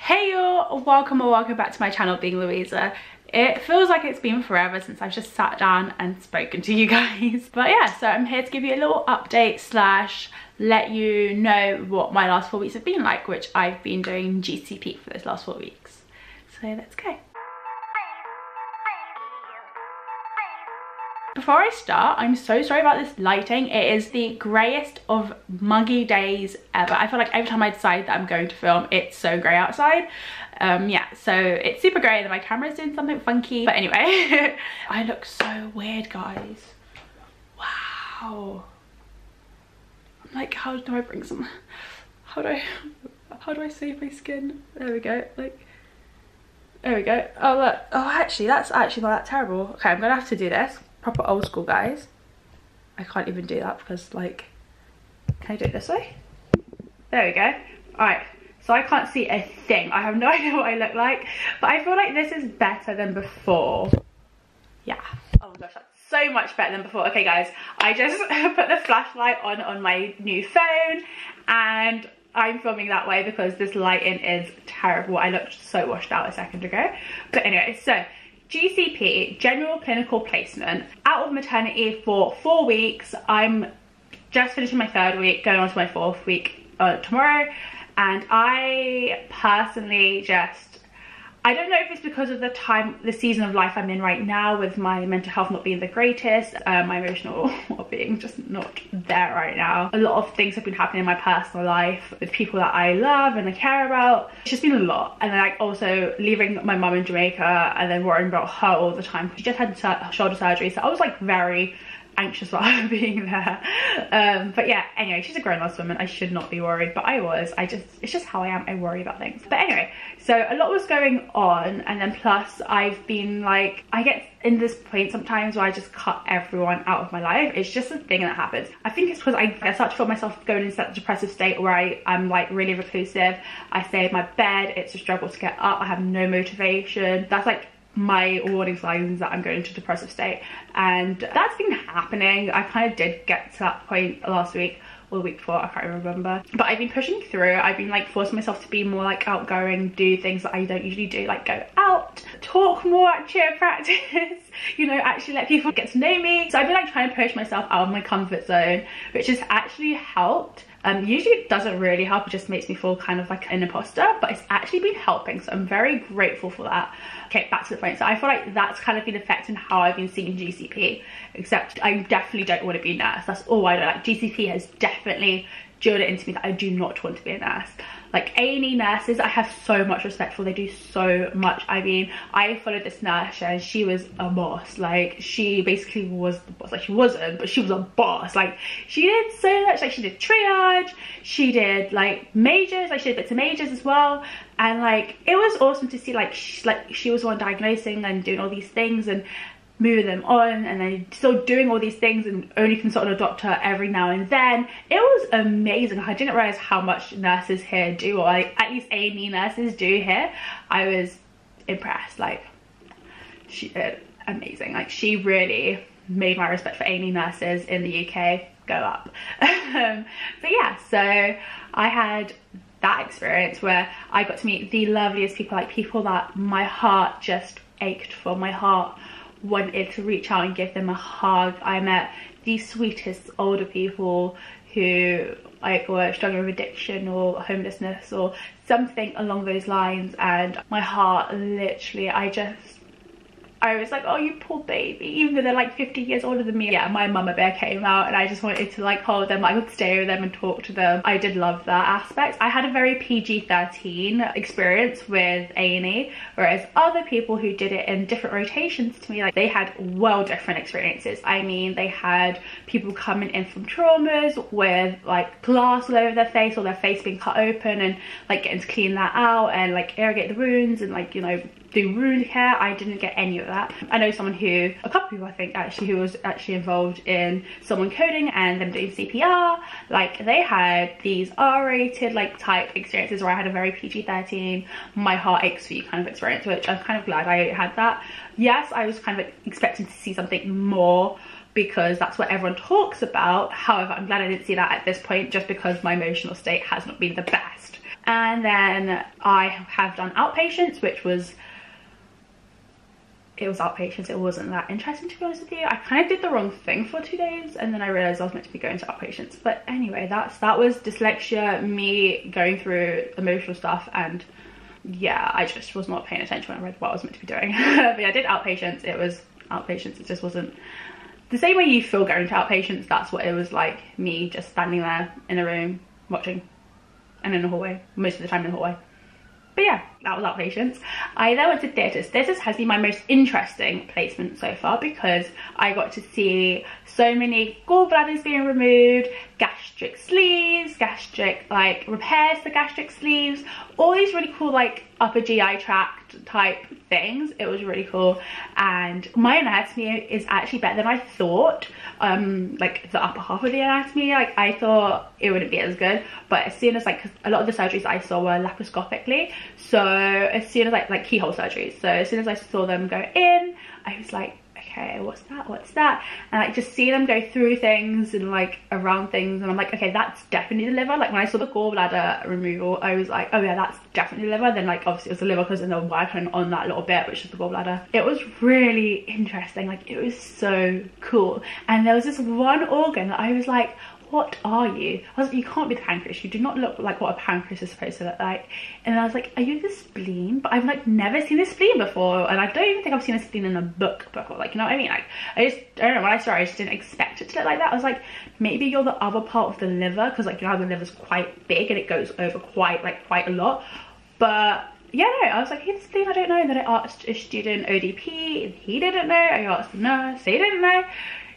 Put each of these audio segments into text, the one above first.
Hey y'all, welcome or welcome back to my channel, Being Louisa. It feels like it's been forever since I've just sat down and spoken to you guys. But yeah, so I'm here to give you a little update slash let you know what my last 4 weeks have been like, which I've been doing GCP for those last 4 weeks. So let's go. Before I start, I'm so sorry about this lighting. It is the greyest of muggy days ever. I feel like every time I decide that I'm going to film, it's so grey outside. Yeah, so it's super grey and my camera's doing something funky. But anyway, I look so weird, guys. Wow. I'm like, how do I bring some, how do I save my skin? There we go, like, there we go. Oh look, oh actually, that's actually not that terrible. Okay, I'm gonna have to do this. Proper old school, guys. I can't even do that because, like, can I do it this way? There we go. Alright, so I can't see a thing. I have no idea what I look like, but I feel like this is better than before. Yeah. Oh my gosh, that's so much better than before. Okay guys, I just put the flashlight on my new phone and I'm filming that way because this lighting is terrible. I looked so washed out a second ago. But anyway, so GCP, General Clinical Placement, out of maternity for 4 weeks. I'm just finishing my 3rd week, going on to my 4th week tomorrow. And I personally I don't know if it's because of the season of life I'm in right now with my mental health not being the greatest, my emotional well-being just not there right now. A lot of things have been happening in my personal life with people that I love and I care about. It's just been a lot. And then like also leaving my mum in Jamaica and then worrying about her all the time. She just had shoulder surgery, so I was like very anxious about her being there. But yeah, anyway, she's a grown-ass woman. I should not be worried, but I was. It's just how I am. I worry about things. But anyway, so a lot was going on, and then plus I've been like, I get in this point sometimes where I just cut everyone out of my life. It's just a thing that happens. I think it's because I start to feel myself going into that depressive state where I'm like really reclusive. I stay in my bed. It's a struggle to get up. I have no motivation. That's like my warning signs that I'm going into a depressive state, and that's been happening. I kind of did get to that point last week or the week before, I can't remember, but I've been pushing through. I've been like forcing myself to be more like outgoing, do things that I don't usually do, like go out, talk more at cheer practice, you know, actually let people get to know me. So I've been like trying to push myself out of my comfort zone, which has actually helped. Usually it doesn't really help, it just makes me feel kind of like an imposter, but it's actually been helping, so I'm very grateful for that. Okay, back to the point. So I feel like that's kind of been affecting how I've been seeing GCP, except I definitely don't want to be a nurse. That's all I know. Like GCP has definitely drilled it into me that I do not want to be a nurse. Like A&E nurses, I have so much respect for. They do so much. I mean, I followed this nurse and she was a boss. Like she basically was the boss. Like she wasn't, but she was a boss. Like she did so much. Like she did triage, she did like majors, like she did bits of majors as well. And like it was awesome to see like she was the one diagnosing and doing all these things and moving them on, and then still doing all these things and only consulting a doctor every now and then. It was amazing. I didn't realize how much nurses here do, or like at least A&E nurses do here. I was impressed. Like she did amazing. Like she really made my respect for A&E nurses in the UK go up. But yeah, so I had that experience where I got to meet the loveliest people, like people that my heart just ached for. My heart wanted to reach out and give them a hug. I met the sweetest older people who like were struggling with addiction or homelessness or something along those lines, and my heart literally, I was like, oh, you poor baby, even though they're like 50 years older than me. Yeah, my mama bear came out and I just wanted to like hold them. I would stay with them and talk to them. I did love that aspect. I had a very PG-13 experience with A&E, whereas other people who did it in different rotations to me, like they had well different experiences. I mean, they had people coming in from traumas with like glass all over their face or their face being cut open and like getting to clean that out and like irrigate the wounds and like, you know, do wound care. I didn't get any of that. I know a couple people I think actually, who was actually involved in someone coding and them doing CPR. Like they had these R-rated like type experiences where I had a very PG-13 my heart aches for you kind of experience, which I'm kind of glad I had that. Yes, I was kind of expecting to see something more because that's what everyone talks about. However, I'm glad I didn't see that at this point just because my emotional state has not been the best. And then I have done outpatients, which was, it was outpatients. It wasn't that interesting, to be honest with you. I kind of did the wrong thing for 2 days, and then I realized I was meant to be going to outpatients. But anyway, that was dyslexia, me going through emotional stuff, and yeah, I just was not paying attention when I read what I was meant to be doing. But I did outpatients. It was outpatients. It just wasn't the same way you feel going to outpatients. That's what it was like, me just standing there in a room watching, and in the hallway, most of the time in the hallway. But yeah, that was outpatients. I then went to theatres. Theatres has been my most interesting placement so far, because I got to see so many gallbladders being removed, gastric sleeves, gastric like repairs to gastric sleeves, all these really cool like upper GI tract type things. It was really cool, and my anatomy is actually better than I thought. Like the upper half of the anatomy, like I thought it wouldn't be as good, but as soon as like, 'cause a lot of the surgeries I saw were laparoscopically, so as soon as like keyhole surgeries, so as soon as I saw them go in, I was like, okay, what's that, and like just see them go through things and like around things, and I'm like, okay, that's definitely the liver. Like when I saw the gallbladder removal, I was like, oh yeah, that's definitely the liver. Then like obviously it was the liver because then they're working on that little bit, which is the gallbladder. It was really interesting, like it was so cool. And there was this one organ that I was like, what are you? I was like, you can't be the pancreas. You do not look like what a pancreas is supposed to look like. And I was like, are you the spleen? But I've like never seen the spleen before, and I don't even think I've seen a spleen in a book before. Like, you know what I mean? Like, I don't know, when I saw it, I just didn't expect it to look like that. I was like, maybe you're the other part of the liver, because like, you know how the liver's quite big and it goes over quite a lot. But yeah, no, I was like, hey, the spleen, I don't know. And then I asked a student ODP, and he didn't know. I asked the nurse, they didn't know.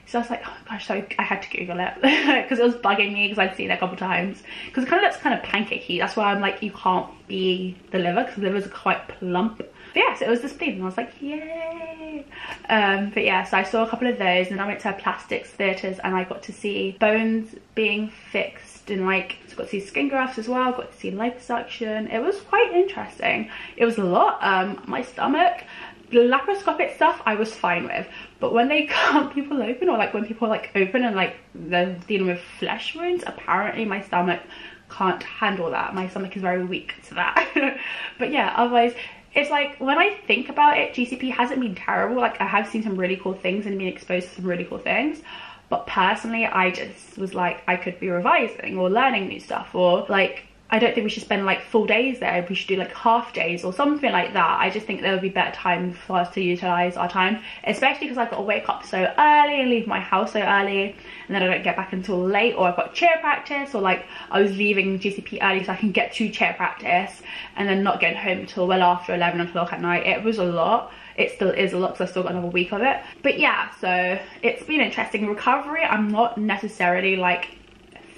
So I was like, oh gosh, so I had to Google it because it was bugging me, because I'd seen it a couple of times. Because it kind of looks kind of pancakey. That's why I'm like, you can't be the liver, because the livers are quite plump. But yeah, so it was the spleen, and I was like, yay. But yeah, so I saw a couple of those, and I went to plastics theatres, and I got to see bones being fixed, and like, so got to see skin grafts as well, got to see liposuction. It was quite interesting. It was a lot. My stomach, the laparoscopic stuff I was fine with, but when they cut people open, or like when people like open and like they're dealing with flesh wounds, apparently my stomach can't handle that. My stomach is very weak to that. But yeah, otherwise it's like, when I think about it, GCP hasn't been terrible. Like I have seen some really cool things and been exposed to some really cool things, but personally I just was like, I could be revising or learning new stuff, or like, I don't think we should spend like full days there. We should do like half days or something like that. I just think there would be better time for us to utilize our time, especially because I've got to wake up so early and leave my house so early, and then I don't get back until late, or I've got chair practice, or like I was leaving GCP early so I can get to chair practice and then not getting home until well after 11 o'clock at night. It was a lot. It still is a lot, because I've still got another week of it. But yeah, so it's been interesting. Recovery, I'm not necessarily like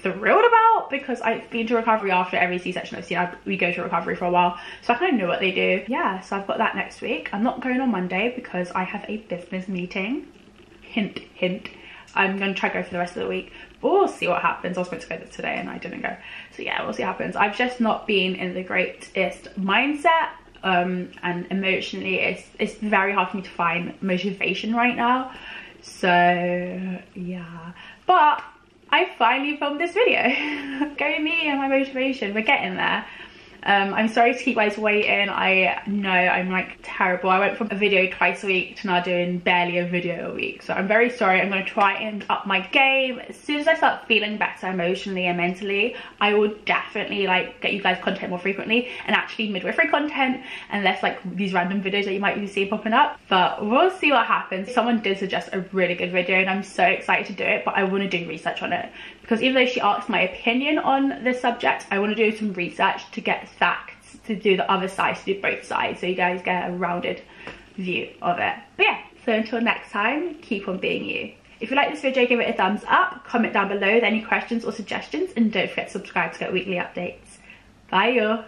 thrilled about, because I've been to recovery after every C-section I've seen. We go to recovery for a while, so I kind of know what they do. Yeah, so I've got that next week. I'm not going on Monday because I have a business meeting. Hint, hint. I'm going to try to go for the rest of the week, but we'll see what happens. I was meant to go today and I didn't go, so yeah, we'll see what happens. I've just not been in the greatest mindset, and emotionally it's very hard for me to find motivation right now. So yeah, but I finally filmed this video. Go me and my motivation, we're getting there. I'm sorry to keep you guys waiting. I know I'm like terrible. I went from a video twice a week to now doing barely a video a week, so I'm very sorry. I'm going to try and up my game. As soon as I start feeling better emotionally and mentally, I will definitely like get you guys content more frequently, and actually midwifery content, and less like these random videos that you might be seeing popping up. But we'll see what happens. Someone did suggest a really good video and I'm so excited to do it, but I want to do research on it, because even though she asked my opinion on this subject, I want to do some research to get facts, to do the other side, to do both sides, so you guys get a rounded view of it. But yeah, so until next time, keep on being you. If you like this video, give it a thumbs up, comment down below with any questions or suggestions, and don't forget to subscribe to get weekly updates. Bye y'all.